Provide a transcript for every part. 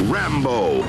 Rambo.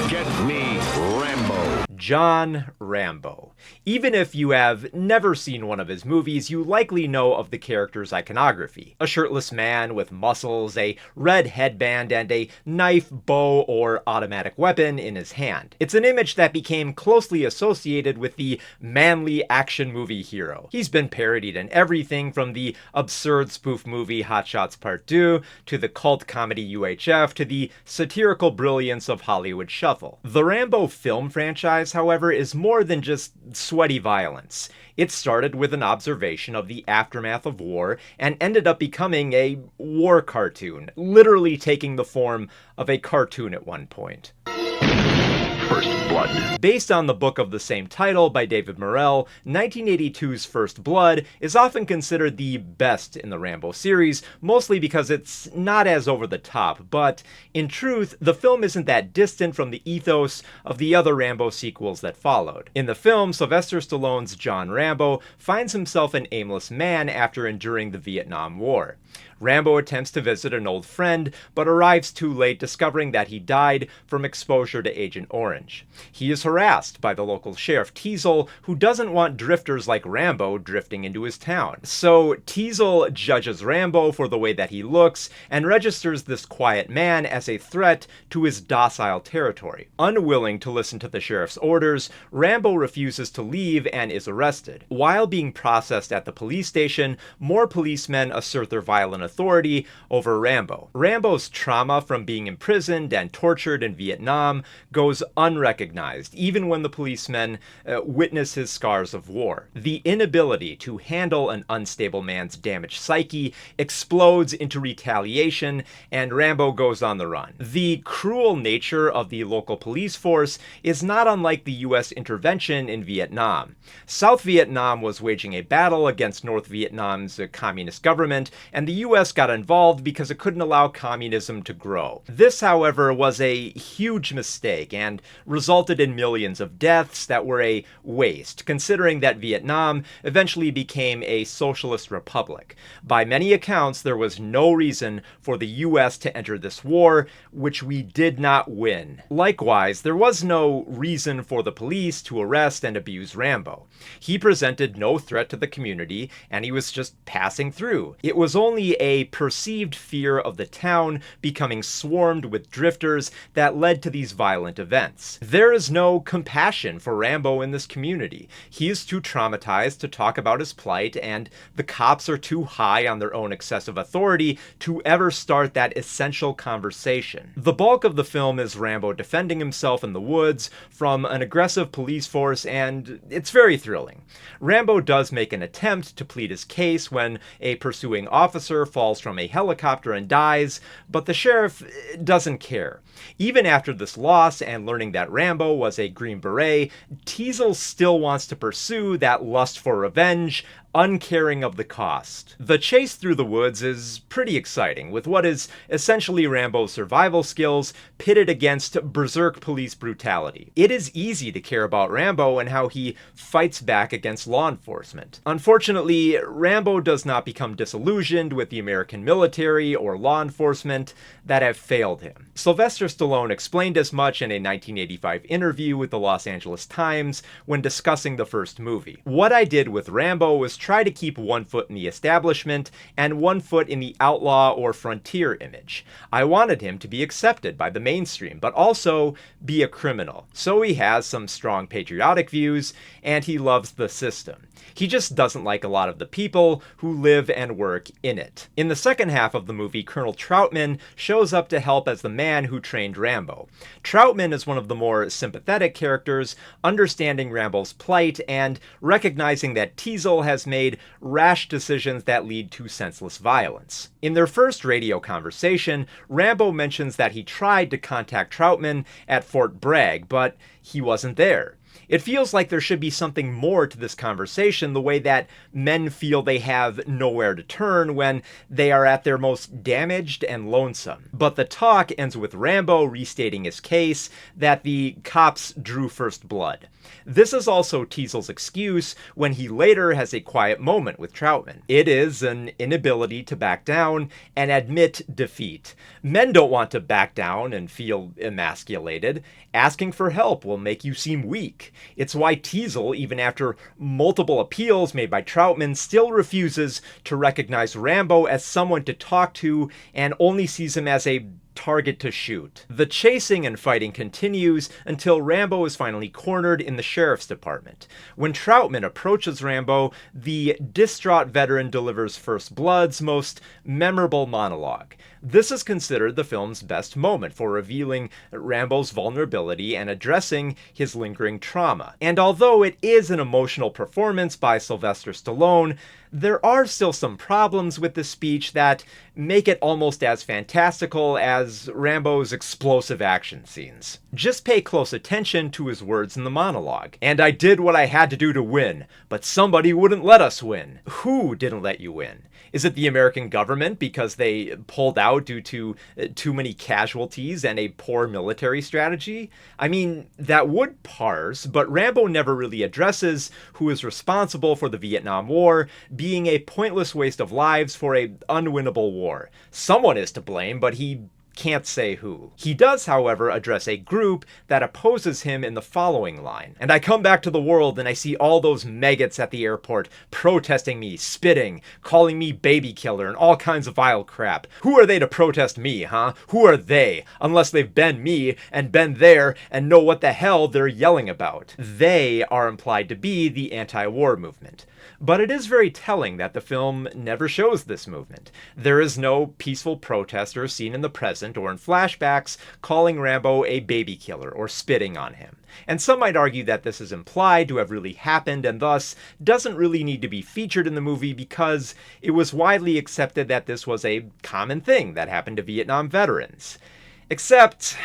Get me Rambo. John Rambo. Even if you have never seen one of his movies, you likely know of the character's iconography. A shirtless man with muscles, a red headband, and a knife, bow, or automatic weapon in his hand. It's an image that became closely associated with the manly action movie hero. He's been parodied in everything from the absurd spoof movie Hot Shots Part 2, to the cult comedy UHF, to the satirical brilliance of Hollywood Shuffle. The Rambo film franchise, however, is more than just sweaty violence. It started with an observation of the aftermath of war and ended up becoming a war cartoon, literally taking the form of a cartoon at one point. First Blood. Based on the book of the same title by David Morrell, 1982's First Blood is often considered the best in the Rambo series, mostly because it's not as over the top, but in truth, the film isn't that distant from the ethos of the other Rambo sequels that followed. In the film, Sylvester Stallone's John Rambo finds himself an aimless man after enduring the Vietnam War. Rambo attempts to visit an old friend, but arrives too late, discovering that he died from exposure to Agent Orange. He is harassed by the local sheriff Teasel, who doesn't want drifters like Rambo drifting into his town. So Teasel judges Rambo for the way that he looks, and registers this quiet man as a threat to his docile territory. Unwilling to listen to the sheriff's orders, Rambo refuses to leave and is arrested. While being processed at the police station, more policemen assert their violent authority over Rambo. Rambo's trauma from being imprisoned and tortured in Vietnam goes unrecognized, even when the policemen witness his scars of war. The inability to handle an unstable man's damaged psyche explodes into retaliation, and Rambo goes on the run. The cruel nature of the local police force is not unlike the US intervention in Vietnam. South Vietnam was waging a battle against North Vietnam's communist government, and the US got involved because it couldn't allow communism to grow. This, however, was a huge mistake and resulted in millions of deaths that were a waste, considering that Vietnam eventually became a socialist republic. By many accounts, there was no reason for the US to enter this war, which we did not win. Likewise, there was no reason for the police to arrest and abuse Rambo. He presented no threat to the community, and he was just passing through. It was only a perceived fear of the town becoming swarmed with drifters that led to these violent events. There is no compassion for Rambo in this community. He is too traumatized to talk about his plight, and the cops are too high on their own excessive authority to ever start that essential conversation. The bulk of the film is Rambo defending himself in the woods from an aggressive police force, and it's very thrilling. Rambo does make an attempt to plead his case when a pursuing officer falls from a helicopter and dies, but the sheriff doesn't care. Even after this loss and learning that Rambo was a Green Beret, Teasel still wants to pursue that lust for revenge, uncaring of the cost. The chase through the woods is pretty exciting, with what is essentially Rambo's survival skills pitted against berserk police brutality. It is easy to care about Rambo and how he fights back against law enforcement. Unfortunately, Rambo does not become disillusioned with the American military or law enforcement that have failed him. Sylvester Stallone explained as much in a 1985 interview with the Los Angeles Times when discussing the first movie. "What I did with Rambo was try to keep one foot in the establishment and one foot in the outlaw or frontier image. I wanted him to be accepted by the mainstream, but also be a criminal. So he has some strong patriotic views, and he loves the system. He just doesn't like a lot of the people who live and work in it." In the second half of the movie, Colonel Troutman shows up to help as the man who trained Rambo. Troutman is one of the more sympathetic characters, understanding Rambo's plight and recognizing that Teasel has made rash decisions that lead to senseless violence. In their first radio conversation, Rambo mentions that he tried to contact Troutman at Fort Bragg, but he wasn't there. It feels like there should be something more to this conversation, the way that men feel they have nowhere to turn when they are at their most damaged and lonesome. But the talk ends with Rambo restating his case that the cops drew first blood. This is also Teasel's excuse when he later has a quiet moment with Troutman. It is an inability to back down and admit defeat. Men don't want to back down and feel emasculated. Asking for help will make you seem weak. It's why Teasel, even after multiple appeals made by Troutman, still refuses to recognize Rambo as someone to talk to and only sees him as a target to shoot. The chasing and fighting continues until Rambo is finally cornered in the sheriff's department. When Troutman approaches Rambo, the distraught veteran delivers First Blood's most memorable monologue. This is considered the film's best moment for revealing Rambo's vulnerability and addressing his lingering trauma. And although it is an emotional performance by Sylvester Stallone, there are still some problems with the speech that make it almost as fantastical as Rambo's explosive action scenes. Just pay close attention to his words in the monologue. "And I did what I had to do to win, but somebody wouldn't let us win." Who didn't let you win? Is it the American government because they pulled out due to too many casualties and a poor military strategy? I mean, that would parse, but Rambo never really addresses who is responsible for the Vietnam War being a pointless waste of lives for an unwinnable war. Someone is to blame, but he can't say who. He does, however, address a group that opposes him in the following line. "And I come back to the world and I see all those maggots at the airport protesting me, spitting, calling me baby killer and all kinds of vile crap. Who are they to protest me, huh? Who are they? Unless they've been me and been there and know what the hell they're yelling about." They are implied to be the anti-war movement. But it is very telling that the film never shows this movement. There is no peaceful protester seen in the present or in flashbacks calling Rambo a baby killer or spitting on him. And some might argue that this is implied to have really happened and thus doesn't really need to be featured in the movie because it was widely accepted that this was a common thing that happened to Vietnam veterans. Except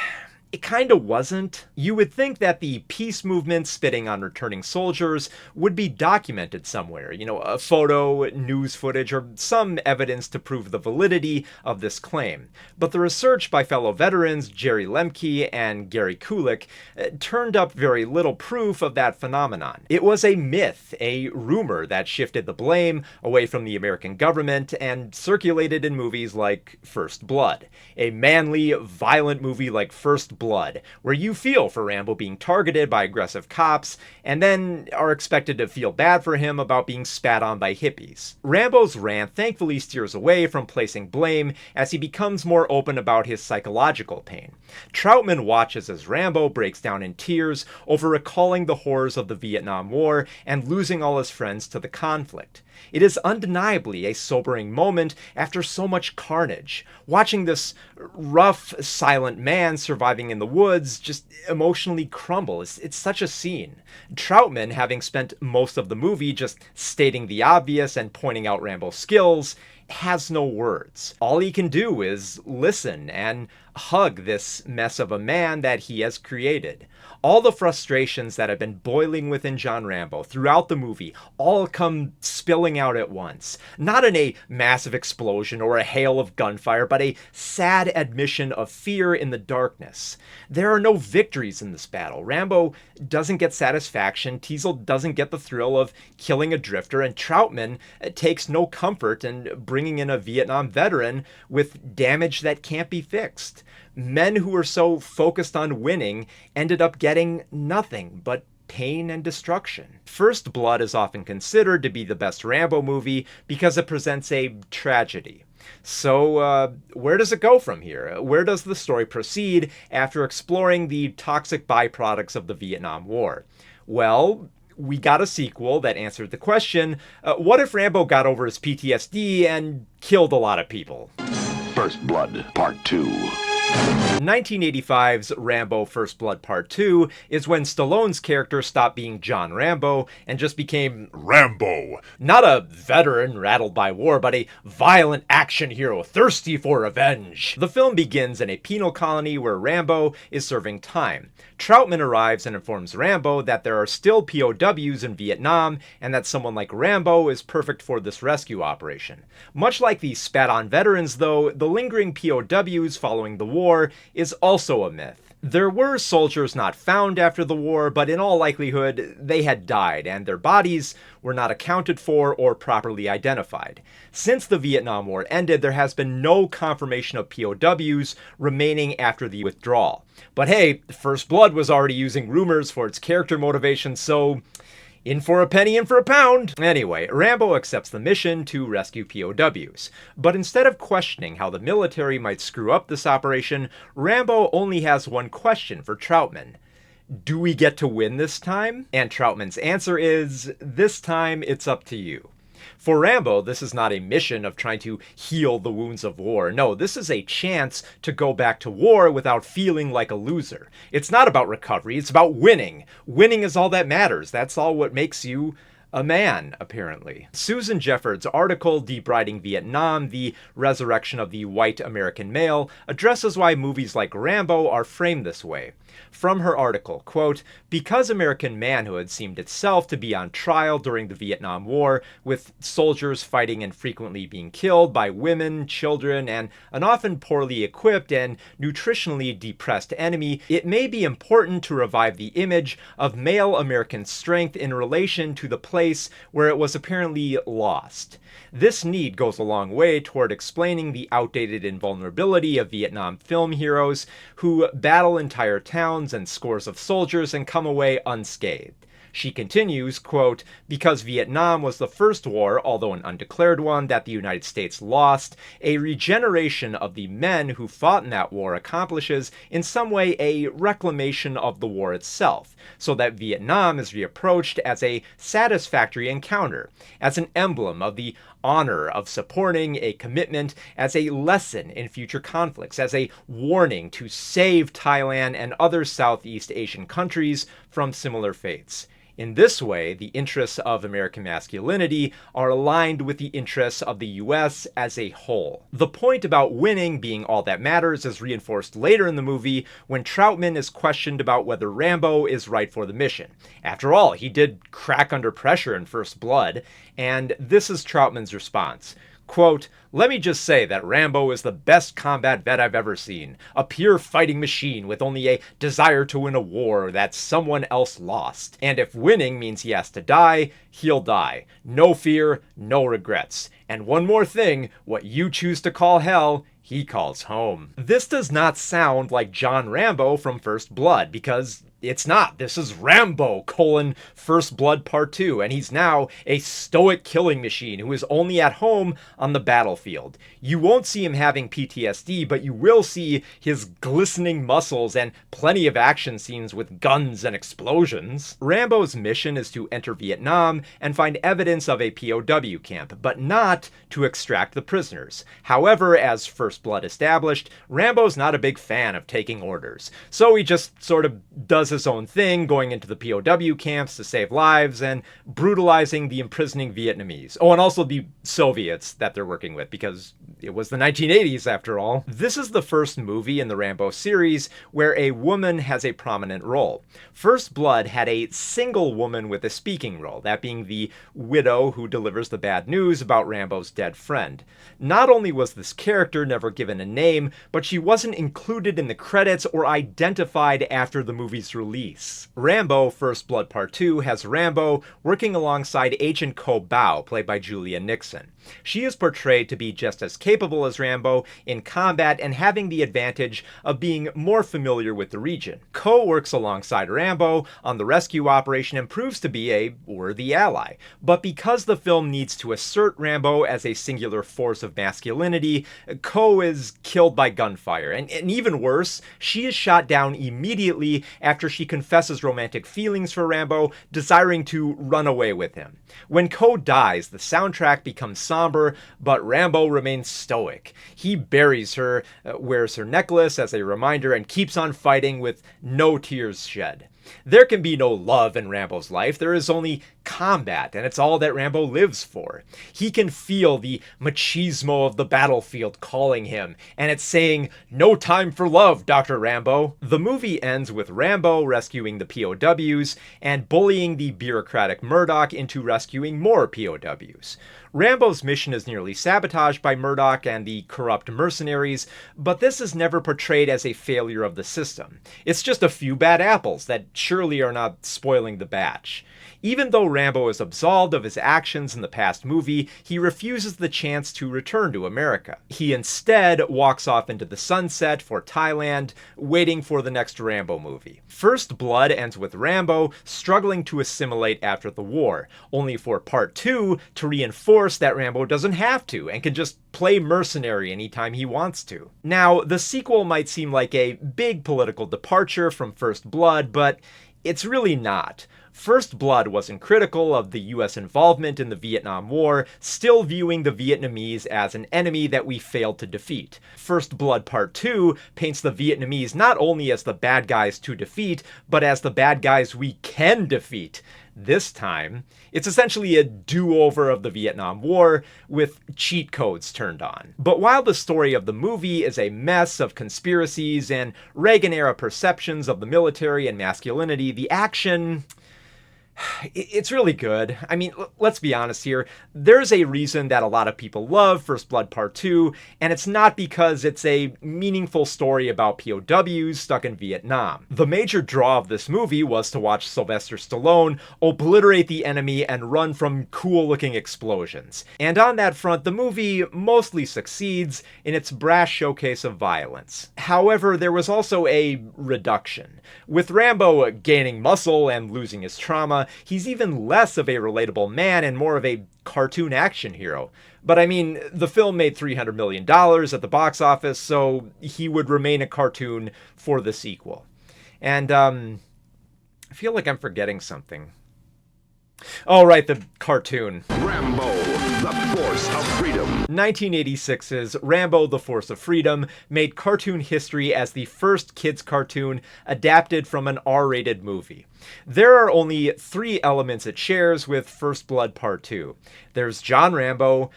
it kinda wasn't. You would think that the peace movement spitting on returning soldiers would be documented somewhere, a photo, news footage, or some evidence to prove the validity of this claim. But the research by fellow veterans Jerry Lemke and Gary Kulik turned up very little proof of that phenomenon. It was a myth, a rumor that shifted the blame away from the American government and circulated in movies like First Blood, a manly, violent movie like First Blood, where you feel for Rambo being targeted by aggressive cops, and then are expected to feel bad for him about being spat on by hippies. Rambo's rant thankfully steers away from placing blame as he becomes more open about his psychological pain. Troutman watches as Rambo breaks down in tears over recalling the horrors of the Vietnam War and losing all his friends to the conflict. It is undeniably a sobering moment after so much carnage. Watching this rough, silent man surviving in the woods just emotionally crumble. It's such a scene. Troutman, having spent most of the movie just stating the obvious and pointing out Rambo's skills, has no words. All he can do is listen and hug this mess of a man that he has created. All the frustrations that have been boiling within John Rambo throughout the movie all come spilling out at once. Not in a massive explosion or a hail of gunfire, but a sad admission of fear in the darkness. There are no victories in this battle. Rambo doesn't get satisfaction, Teasel doesn't get the thrill of killing a drifter, and Troutman takes no comfort in bringing in a Vietnam veteran with damage that can't be fixed. Men who were so focused on winning ended up getting nothing but pain and destruction. First Blood is often considered to be the best Rambo movie because it presents a tragedy. So, where does it go from here? Where does the story proceed after exploring the toxic byproducts of the Vietnam War? Well, we got a sequel that answered the question, what if Rambo got over his PTSD and killed a lot of people? First Blood, Part 2. 1985's Rambo First Blood Part 2 is when Stallone's character stopped being John Rambo and just became Rambo. not a veteran rattled by war, but a violent action hero thirsty for revenge. The film begins in a penal colony where Rambo is serving time. Troutman arrives and informs Rambo that there are still POWs in Vietnam and that someone like Rambo is perfect for this rescue operation. Much like the spat-on veterans, though, the lingering POWs following the war is also a myth. There were soldiers not found after the war, but in all likelihood, they had died, and their bodies were not accounted for or properly identified. Since the Vietnam War ended, there has been no confirmation of POWs remaining after the withdrawal. But hey, First Blood was already using rumors for its character motivation, so in for a penny, in for a pound. Anyway, Rambo accepts the mission to rescue POWs. But instead of questioning how the military might screw up this operation, Rambo only has one question for Troutman. Do we get to win this time? And Troutman's answer is, this time it's up to you. For Rambo, this is not a mission of trying to heal the wounds of war. No, this is a chance to go back to war without feeling like a loser. It's not about recovery, it's about winning. Winning is all that matters. That's all what makes you a man, apparently. Susan Jeffords' article, Deep Riding Vietnam, The Resurrection of the White American Male, addresses why movies like Rambo are framed this way. From her article, quote, "Because American manhood seemed itself to be on trial during the Vietnam War, with soldiers fighting and frequently being killed by women, children, and an often poorly equipped and nutritionally depressed enemy, it may be important to revive the image of male American strength in relation to the place where it was apparently lost. This need goes a long way toward explaining the outdated invulnerability of Vietnam film heroes who battle entire towns and scores of soldiers and come away unscathed." She continues, quote, "Because Vietnam was the first war, although an undeclared one, that the United States lost, a regeneration of the men who fought in that war accomplishes in some way a reclamation of the war itself, so that Vietnam is reapproached as a satisfactory encounter, as an emblem of the honor of supporting a commitment, as a lesson in future conflicts, as a warning to save Thailand and other Southeast Asian countries from similar fates. In this way, the interests of American masculinity are aligned with the interests of the US as a whole." The point about winning being all that matters is reinforced later in the movie when Troutman is questioned about whether Rambo is right for the mission. After all, he did crack under pressure in First Blood, and this is Troutman's response. Quote, "Let me just say that Rambo is the best combat vet I've ever seen. A pure fighting machine with only a desire to win a war that someone else lost. And if winning means he has to die, he'll die. No fear, no regrets. And one more thing, what you choose to call hell, he calls home." This does not sound like John Rambo from First Blood, because it's not. This is Rambo, First Blood Part 2, and he's now a stoic killing machine who is only at home on the battlefield. You won't see him having PTSD, but you will see his glistening muscles and plenty of action scenes with guns and explosions. Rambo's mission is to enter Vietnam and find evidence of a POW camp, but not to extract the prisoners. However, as First Blood established, Rambo's not a big fan of taking orders, so he just sort of does his own thing, going into the POW camps to save lives and brutalizing the imprisoning Vietnamese. Oh, and also the Soviets that they're working with, because it was the 1980s after all. This is the first movie in the Rambo series where a woman has a prominent role. First Blood had a single woman with a speaking role, that being the widow who delivers the bad news about Rambo's dead friend. Not only was this character never given a name, but she wasn't included in the credits or identified after the movie's release. Rambo First Blood Part 2 has Rambo working alongside Agent Ko Bao, played by Julia Nixon. She is portrayed to be just as capable as Rambo in combat and having the advantage of being more familiar with the region. Ko works alongside Rambo on the rescue operation and proves to be a worthy ally. But because the film needs to assert Rambo as a singular force of masculinity, Ko is killed by gunfire. And even worse, she is shot down immediately after she confesses romantic feelings for Rambo, desiring to run away with him. When Ko dies, the soundtrack becomes somber, but Rambo remains stoic. He buries her, wears her necklace as a reminder, and keeps on fighting with no tears shed. There can be no love in Rambo's life, there is only combat, and it's all that Rambo lives for. He can feel the machismo of the battlefield calling him, and it's saying, "No time for love, Dr. Rambo." The movie ends with Rambo rescuing the POWs and bullying the bureaucratic Murdoch into rescuing more POWs. Rambo's mission is nearly sabotaged by Murdoch and the corrupt mercenaries, but this is never portrayed as a failure of the system. It's just a few bad apples that surely are not spoiling the batch. Even though Rambo is absolved of his actions in the past movie, he refuses the chance to return to America. He instead walks off into the sunset for Thailand, waiting for the next Rambo movie. First Blood ends with Rambo struggling to assimilate after the war, only for Part 2 to reinforce that Rambo doesn't have to and can just play mercenary anytime he wants to. Now, the sequel might seem like a big political departure from First Blood, but it's really not. First Blood wasn't critical of the US involvement in the Vietnam War, still viewing the Vietnamese as an enemy that we failed to defeat. First Blood Part 2 paints the Vietnamese not only as the bad guys to defeat, but as the bad guys we can defeat. This time, it's essentially a do-over of the Vietnam War, with cheat codes turned on. But while the story of the movie is a mess of conspiracies and Reagan-era perceptions of the military and masculinity, the action... it's really good. I mean, let's be honest here. There's a reason that a lot of people love First Blood Part 2, and it's not because it's a meaningful story about POWs stuck in Vietnam. The major draw of this movie was to watch Sylvester Stallone obliterate the enemy and run from cool-looking explosions. And on that front, the movie mostly succeeds in its brash showcase of violence. However, there was also a reduction. With Rambo gaining muscle and losing his trauma, he's even less of a relatable man and more of a cartoon action hero. But I mean, the film made $300 million at the box office, so he would remain a cartoon for the sequel. And, I feel like I'm forgetting something. Oh, right, the cartoon. Rambo, the Force of Freedom. 1986's Rambo, the Force of Freedom made cartoon history as the first kids' cartoon adapted from an R-rated movie. There are only 3 elements it shares with First Blood Part 2. There's John Rambo,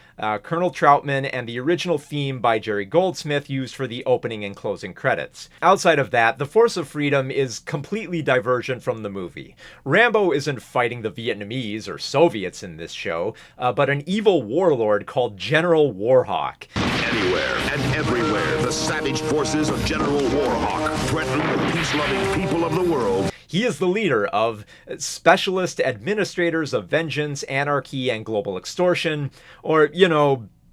Colonel Troutman, and the original theme by Jerry Goldsmith used for the opening and closing credits. Outside of that, the Force of Freedom is completely divergent from the movie. Rambo isn't fighting the Vietnamese or Soviets in this show, but an evil warlord called General Warhawk. Anywhere and everywhere, the savage forces of General Warhawk threaten the peace-loving people of the world. He is the leader of Specialist Administrators of Vengeance, Anarchy, and Global Extortion, or,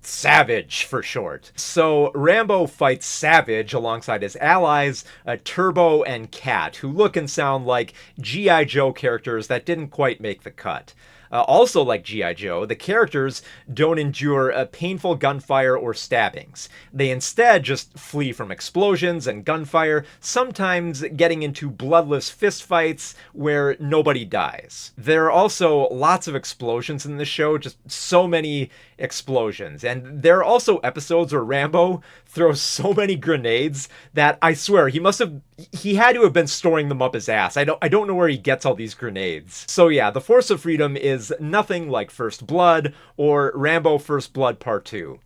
Savage for short. So Rambo fights Savage alongside his allies, Turbo and Cat, who look and sound like G.I. Joe characters that didn't quite make the cut. Also like G.I. Joe, the characters don't endure painful gunfire or stabbings. They instead just flee from explosions and gunfire, sometimes getting into bloodless fistfights where nobody dies. There are also lots of explosions in the show, just so many explosions. And there are also episodes where Rambo throws so many grenades that I swear he had to have been storing them up his ass. I don't know where he gets all these grenades. So yeah, The Force of Freedom is nothing like First Blood or Rambo First Blood Part 2.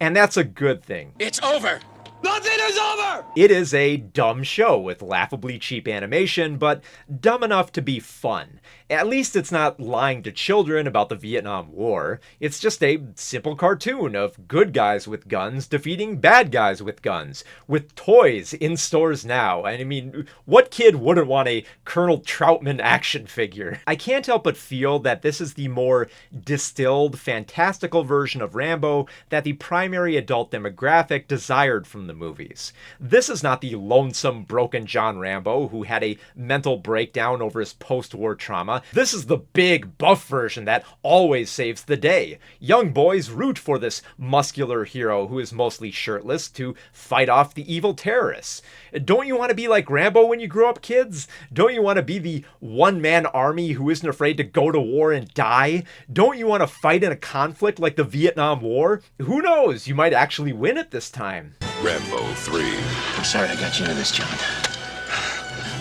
And that's a good thing. It's over! Nothing is over! It is a dumb show with laughably cheap animation, but dumb enough to be fun. At least it's not lying to children about the Vietnam War. It's just a simple cartoon of good guys with guns defeating bad guys with guns, with toys in stores now. And I mean, what kid wouldn't want a Colonel Troutman action figure? I can't help but feel that this is the more distilled, fantastical version of Rambo that the primary adult demographic desired from the movies. This is not the lonesome, broken John Rambo who had a mental breakdown over his post-war trauma. drama. This is the big buff version that always saves the day. Young boys root for this muscular hero who is mostly shirtless to fight off the evil terrorists. Don't you want to be like Rambo when you grow up, kids? Don't you want to be the one-man army who isn't afraid to go to war and die? Don't you want to fight in a conflict like the Vietnam War? Who knows? You might actually win it this time. Rambo 3. I'm sorry I got you into this, John.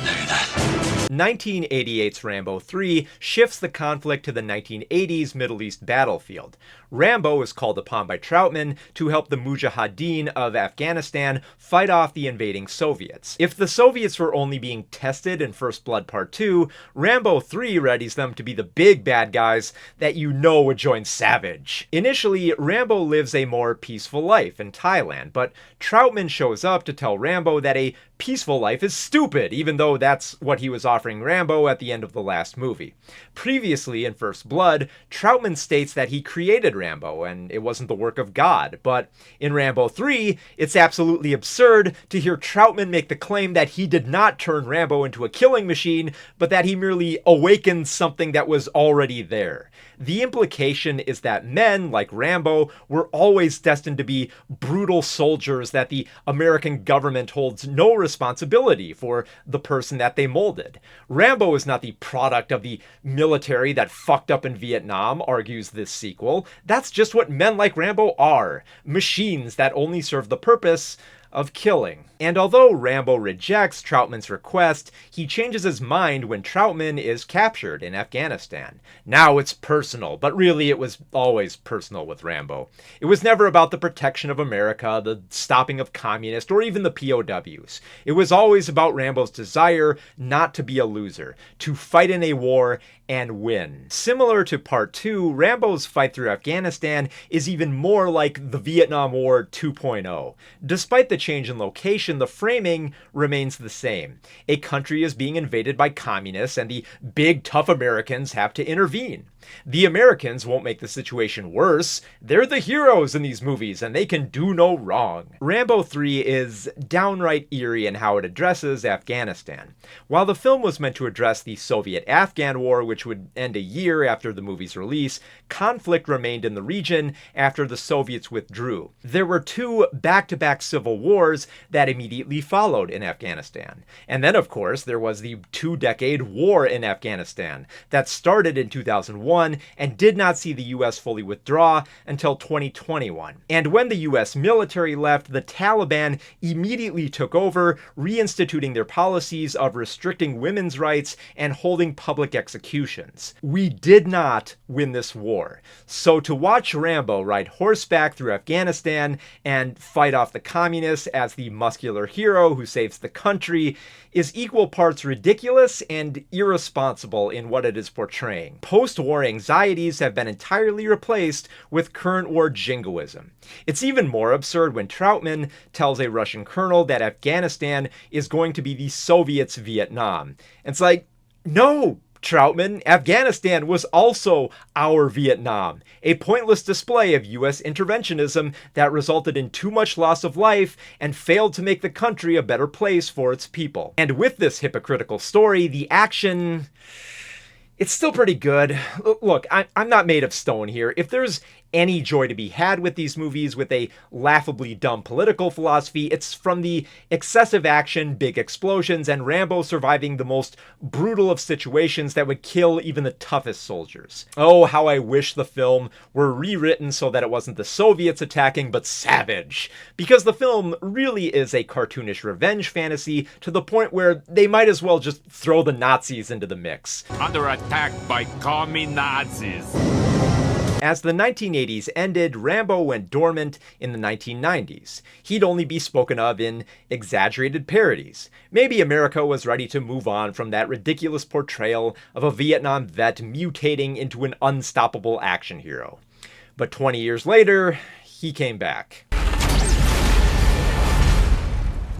No, you're not. 1988's Rambo III shifts the conflict to the 1980s Middle East battlefield. Rambo is called upon by Troutman to help the Mujahideen of Afghanistan fight off the invading Soviets. If the Soviets were only being tested in First Blood Part 2, Rambo 3 readies them to be the big bad guys that you know would join Savage. Initially, Rambo lives a more peaceful life in Thailand, but Troutman shows up to tell Rambo that a peaceful life is stupid, even though that's what he was offering Rambo at the end of the last movie. Previously, in First Blood, Troutman states that he created Rambo, and it wasn't the work of God. But in Rambo 3, it's absolutely absurd to hear Troutman make the claim that he did not turn Rambo into a killing machine, but that he merely awakened something that was already there. The implication is that men, like Rambo, were always destined to be brutal soldiers, that the American government holds no responsibility for the person that they molded. Rambo is not the product of the military that fucked up in Vietnam, argues this sequel. That's just what men like Rambo are. Machines that only serve the purpose of killing. And although Rambo rejects Troutman's request, he changes his mind when Troutman is captured in Afghanistan. Now it's personal, but really it was always personal with Rambo. It was never about the protection of America, the stopping of communists, or even the POWs. It was always about Rambo's desire not to be a loser, to fight in a war and win. Similar to Part 2, Rambo's fight through Afghanistan is even more like the Vietnam War 2.0. Despite the change in location, the framing remains the same. A country is being invaded by communists, and the big tough Americans have to intervene. The Americans won't make the situation worse. They're the heroes in these movies, and they can do no wrong. Rambo 3 is downright eerie in how it addresses Afghanistan. While the film was meant to address the Soviet-Afghan War, which would end a year after the movie's release, conflict remained in the region after the Soviets withdrew. There were two back-to-back civil wars that immediately followed in Afghanistan. And then, of course, there was the 2-decade war in Afghanistan that started in 2001 and did not see the US fully withdraw until 2021. And when the US military left, the Taliban immediately took over, reinstituting their policies of restricting women's rights and holding public executions. We did not win this war. So to watch Rambo ride horseback through Afghanistan and fight off the communists as the muscular hero who saves the country is equal parts ridiculous and irresponsible in what it is portraying. Post-war anxieties have been entirely replaced with current war jingoism. It's even more absurd when Troutman tells a Russian colonel that Afghanistan is going to be the Soviets' Vietnam. It's like, no, Troutman, Afghanistan was also our Vietnam, a pointless display of US interventionism that resulted in too much loss of life and failed to make the country a better place for its people. And with this hypocritical story, the action, it's still pretty good. Look, I'm not made of stone here. If there's any joy to be had with these movies with a laughably dumb political philosophy, it's from the excessive action, big explosions, and Rambo surviving the most brutal of situations that would kill even the toughest soldiers. Oh, how I wish the film were rewritten so that it wasn't the Soviets attacking, but Savage. Because the film really is a cartoonish revenge fantasy to the point where they might as well just throw the Nazis into the mix. Under attack by commie Nazis. As the 1980s ended, Rambo went dormant in the 1990s. He'd only be spoken of in exaggerated parodies. Maybe America was ready to move on from that ridiculous portrayal of a Vietnam vet mutating into an unstoppable action hero. But 20 years later, he came back.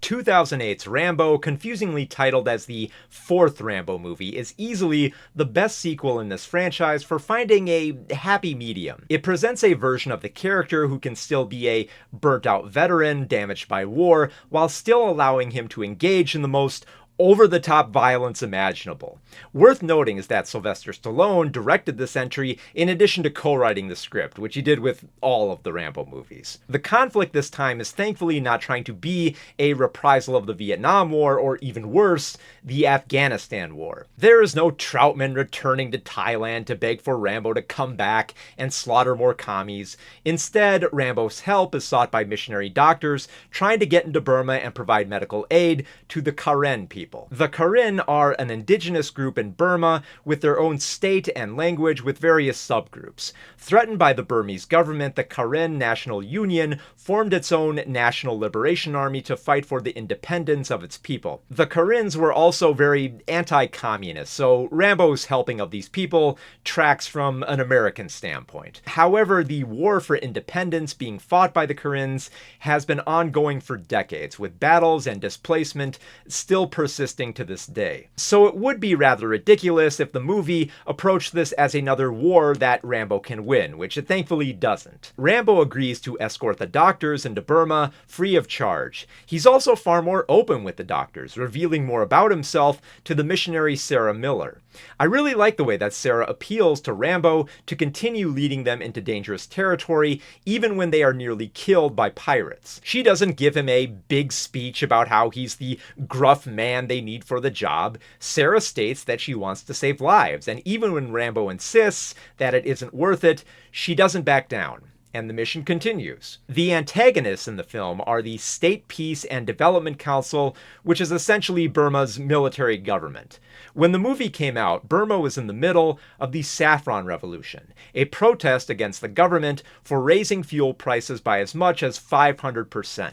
2008's Rambo, confusingly titled as the fourth Rambo movie, is easily the best sequel in this franchise for finding a happy medium. It presents a version of the character who can still be a burnt-out veteran damaged by war, while still allowing him to engage in the most over-the-top violence imaginable. Worth noting is that Sylvester Stallone directed this entry in addition to co-writing the script, which he did with all of the Rambo movies. The conflict this time is thankfully not trying to be a reprisal of the Vietnam War, or even worse, the Afghanistan War. There is no Troutman returning to Thailand to beg for Rambo to come back and slaughter more commies. Instead, Rambo's help is sought by missionary doctors trying to get into Burma and provide medical aid to the Karen people. The Karen are an indigenous group in Burma with their own state and language with various subgroups. Threatened by the Burmese government, the Karen National Union formed its own national liberation army to fight for the independence of its people. The Karens were also very anti-communist, so Rambo's helping of these people tracks from an American standpoint. However, the war for independence being fought by the Karens has been ongoing for decades, with battles and displacement still persisting to this day. So it would be rather ridiculous if the movie approached this as another war that Rambo can win, which it thankfully doesn't. Rambo agrees to escort the doctors into Burma free of charge. He's also far more open with the doctors, revealing more about himself to the missionary Sarah Miller. I really like the way that Sarah appeals to Rambo to continue leading them into dangerous territory, even when they are nearly killed by pirates. She doesn't give him a big speech about how he's the gruff man they need for the job. Sarah states that she wants to save lives, and even when Rambo insists that it isn't worth it, she doesn't back down. And the mission continues. The antagonists in the film are the State Peace and Development Council, which is essentially Burma's military government. When the movie came out, Burma was in the middle of the Saffron Revolution, a protest against the government for raising fuel prices by as much as 500%.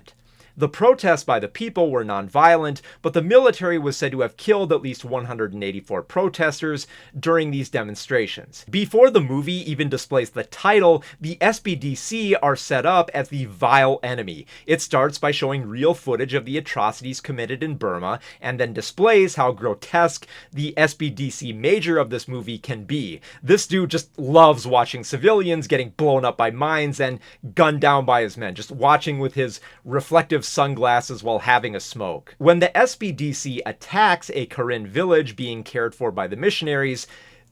The protests by the people were nonviolent, but the military was said to have killed at least 184 protesters during these demonstrations. Before the movie even displays the title, the SPDC are set up as the vile enemy. It starts by showing real footage of the atrocities committed in Burma, and then displays how grotesque the SPDC major of this movie can be. This dude just loves watching civilians getting blown up by mines and gunned down by his men, just watching with his reflective sunglasses while having a smoke. When the SPDC attacks a Karen village being cared for by the missionaries,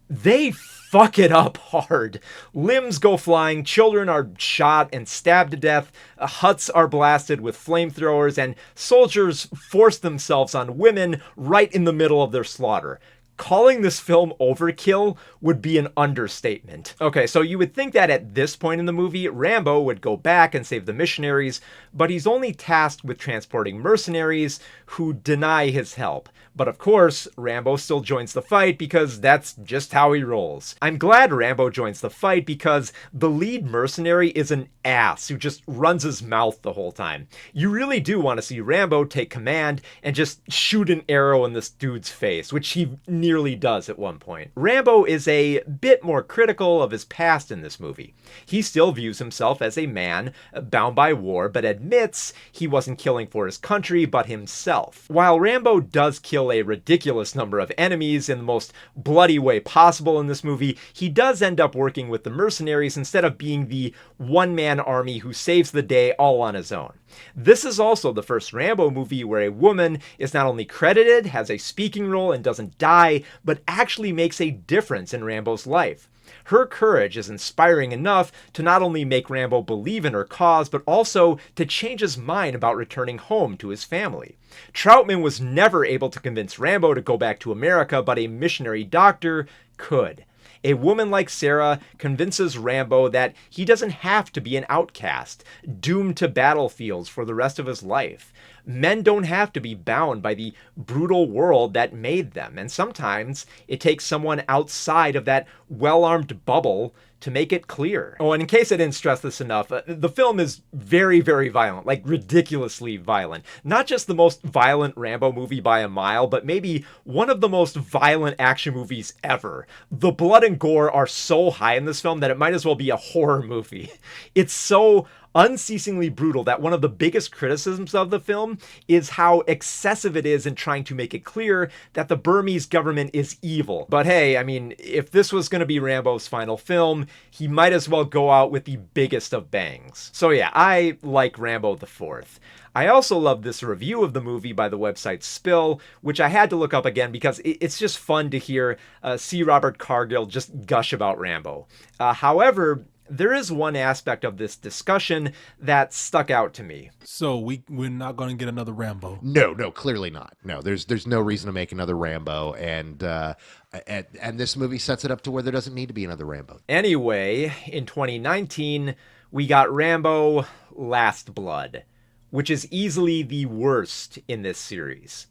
they fuck it up hard. Limbs go flying, children are shot and stabbed to death, huts are blasted with flamethrowers, and soldiers force themselves on women right in the middle of their slaughter. Calling this film overkill would be an understatement. Okay, so you would think that at this point in the movie, Rambo would go back and save the missionaries, but he's only tasked with transporting mercenaries who deny his help. But of course, Rambo still joins the fight because that's just how he rolls. I'm glad Rambo joins the fight because the lead mercenary is an ass who just runs his mouth the whole time. You really do want to see Rambo take command and just shoot an arrow in this dude's face, which he nearly does at one point. Rambo is a bit more critical of his past in this movie. He still views himself as a man bound by war, but admits he wasn't killing for his country, but himself. While Rambo does kill a ridiculous number of enemies in the most bloody way possible in this movie, he does end up working with the mercenaries instead of being the one-man army who saves the day all on his own. This is also the first Rambo movie where a woman is not only credited, has a speaking role, and doesn't die, but actually makes a difference in Rambo's life. Her courage is inspiring enough to not only make Rambo believe in her cause, but also to change his mind about returning home to his family. Troutman was never able to convince Rambo to go back to America, but a missionary doctor could. A woman like Sarah convinces Rambo that he doesn't have to be an outcast, doomed to battlefields for the rest of his life. Men don't have to be bound by the brutal world that made them, and sometimes it takes someone outside of that well-armed bubble to make it clear. Oh, and in case I didn't stress this enough, the film is very, very violent, like ridiculously violent. Not just the most violent Rambo movie by a mile, but maybe one of the most violent action movies ever. The blood and gore are so high in this film that it might as well be a horror movie. It's so unceasingly brutal that one of the biggest criticisms of the film is how excessive it is in trying to make it clear that the Burmese government is evil. But hey, I mean, if this was going to be Rambo's final film, he might as well go out with the biggest of bangs. So yeah, I like Rambo IV. I also love this review of the movie by the website Spill, which I had to look up again because it's just fun to hear C. Robert Cargill just gush about Rambo. However, there is one aspect of this discussion that stuck out to me. So we're not going to get another Rambo. No, clearly not. No, there's no reason to make another Rambo, and this movie sets it up to where there doesn't need to be another Rambo. Anyway, in 2019, we got Rambo Last Blood, which is easily the worst in this series.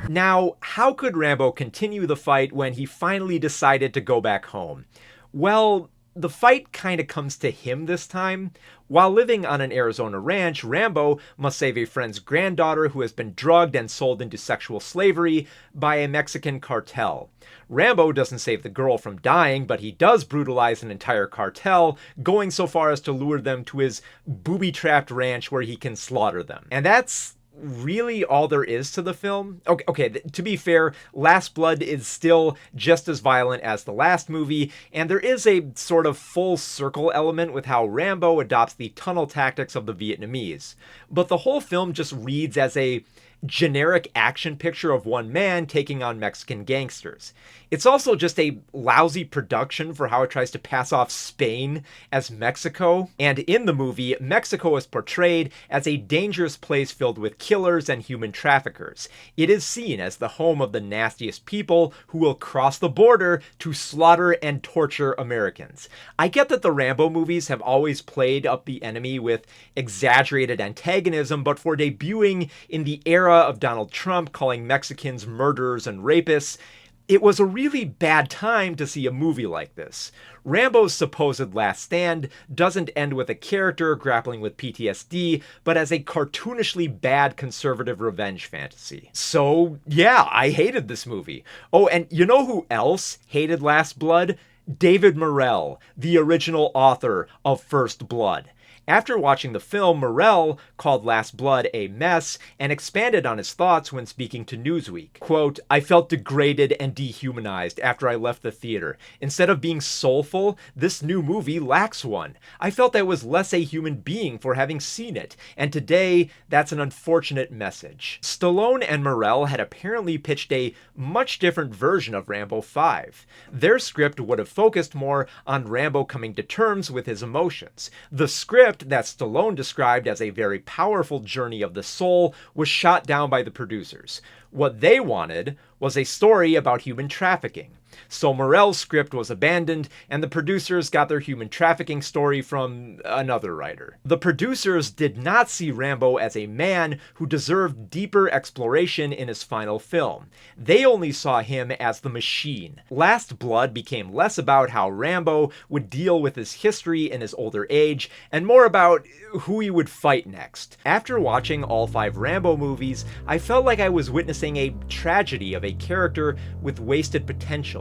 Now, how could Rambo continue the fight when he finally decided to go back home? Well, the fight kinda comes to him this time. While living on an Arizona ranch, Rambo must save a friend's granddaughter who has been drugged and sold into sexual slavery by a Mexican cartel. Rambo doesn't save the girl from dying, but he does brutalize an entire cartel, going so far as to lure them to his booby-trapped ranch where he can slaughter them. And that's really all there is to the film. Okay, to be fair, Last Blood is still just as violent as the last movie, and there is a sort of full circle element with how Rambo adopts the tunnel tactics of the Vietnamese. But the whole film just reads as a generic action picture of one man taking on Mexican gangsters. It's also just a lousy production for how it tries to pass off Spain as Mexico. And in the movie, Mexico is portrayed as a dangerous place filled with killers and human traffickers. It is seen as the home of the nastiest people who will cross the border to slaughter and torture Americans. I get that the Rambo movies have always played up the enemy with exaggerated antagonism, but for debuting in the era of Donald Trump calling Mexicans murderers and rapists, it was a really bad time to see a movie like this. Rambo's supposed last stand doesn't end with a character grappling with PTSD, but as a cartoonishly bad conservative revenge fantasy. So, yeah, I hated this movie. Oh, and you know who else hated Last Blood? David Morrell, the original author of First Blood. After watching the film, Morrell called Last Blood a mess and expanded on his thoughts when speaking to Newsweek. Quote, "I felt degraded and dehumanized after I left the theater. Instead of being soulful, this new movie lacks one. I felt I was less a human being for having seen it, and today that's an unfortunate message." Stallone and Morrell had apparently pitched a much different version of Rambo V. Their script would have focused more on Rambo coming to terms with his emotions. The script that Stallone described as a very powerful journey of the soul was shot down by the producers. What they wanted was a story about human trafficking. So Morrell's script was abandoned, and the producers got their human trafficking story from another writer. The producers did not see Rambo as a man who deserved deeper exploration in his final film. They only saw him as the machine. Last Blood became less about how Rambo would deal with his history in his older age, and more about who he would fight next. After watching all 5 Rambo movies, I felt like I was witnessing a tragedy of a character with wasted potential.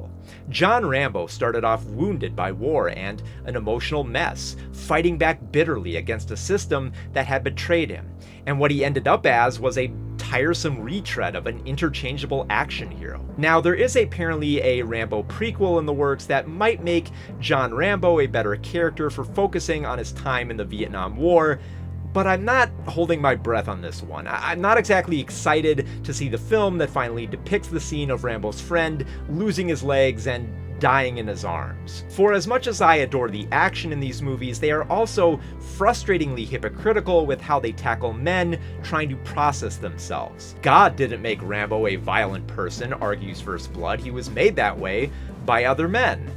John Rambo started off wounded by war and an emotional mess, fighting back bitterly against a system that had betrayed him. And what he ended up as was a tiresome retread of an interchangeable action hero. Now, there is apparently a Rambo prequel in the works that might make John Rambo a better character for focusing on his time in the Vietnam War, but I'm not holding my breath on this one. I'm not exactly excited to see the film that finally depicts the scene of Rambo's friend losing his legs and dying in his arms. For as much as I adore the action in these movies, they are also frustratingly hypocritical with how they tackle men trying to process themselves. God didn't make Rambo a violent person, argues First Blood. He was made that way by other men.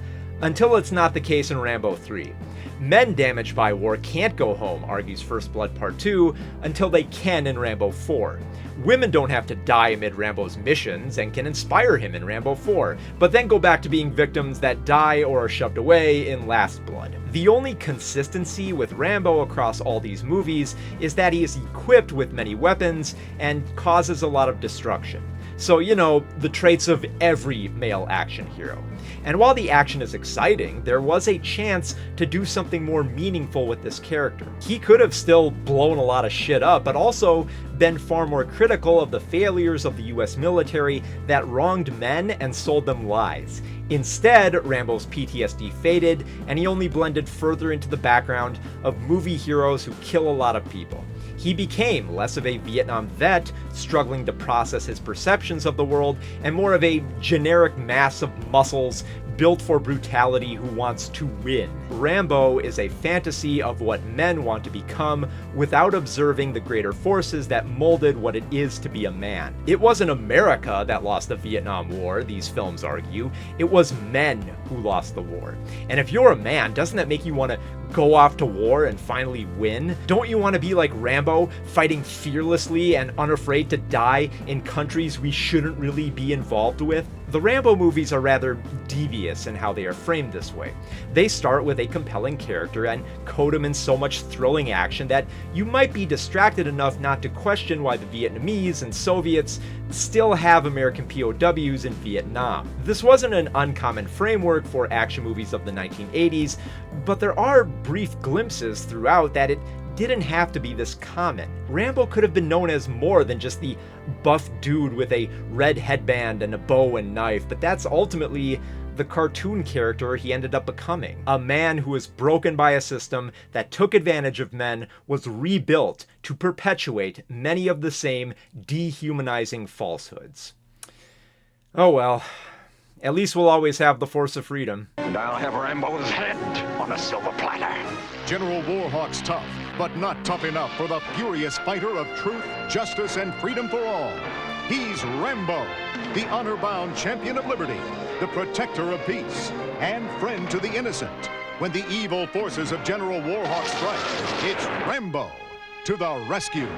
Until it's not the case in Rambo 3. Men damaged by war can't go home, argues First Blood Part 2, until they can in Rambo 4. Women don't have to die amid Rambo's missions and can inspire him in Rambo 4, but then go back to being victims that die or are shoved away in Last Blood. The only consistency with Rambo across all these movies is that he is equipped with many weapons and causes a lot of destruction. So, the traits of every male action hero. And while the action is exciting, there was a chance to do something more meaningful with this character. He could have still blown a lot of shit up, but also been far more critical of the failures of the US military that wronged men and sold them lies. Instead, Rambo's PTSD faded, and he only blended further into the background of movie heroes who kill a lot of people. He became less of a Vietnam vet struggling to process his perceptions of the world, and more of a generic mass of muscles built for brutality who wants to win. Rambo is a fantasy of what men want to become without observing the greater forces that molded what it is to be a man. It wasn't America that lost the Vietnam War, these films argue. It was men who lost the war. And if you're a man, doesn't that make you want to go off to war and finally win? Don't you want to be like Rambo, fighting fearlessly and unafraid to die in countries we shouldn't really be involved with? The Rambo movies are rather devious in how they are framed this way. They start with a compelling character and code him in so much thrilling action that you might be distracted enough not to question why the Vietnamese and Soviets still have American POWs in Vietnam. This wasn't an uncommon framework for action movies of the 1980s, but there are brief glimpses throughout that it didn't have to be this common. Rambo could have been known as more than just the buff dude with a red headband and a bow and knife, but that's ultimately the cartoon character he ended up becoming. A man who was broken by a system that took advantage of men, was rebuilt to perpetuate many of the same dehumanizing falsehoods. Oh well, at least we'll always have the force of freedom. And I'll have Rambo's head on a silver platter. General Warhawk's tough, but not tough enough for the furious fighter of truth, justice, and freedom for all. He's Rambo, the honor-bound champion of liberty, the protector of peace, and friend to the innocent. When the evil forces of General Warhawk strike, it's Rambo to the rescue.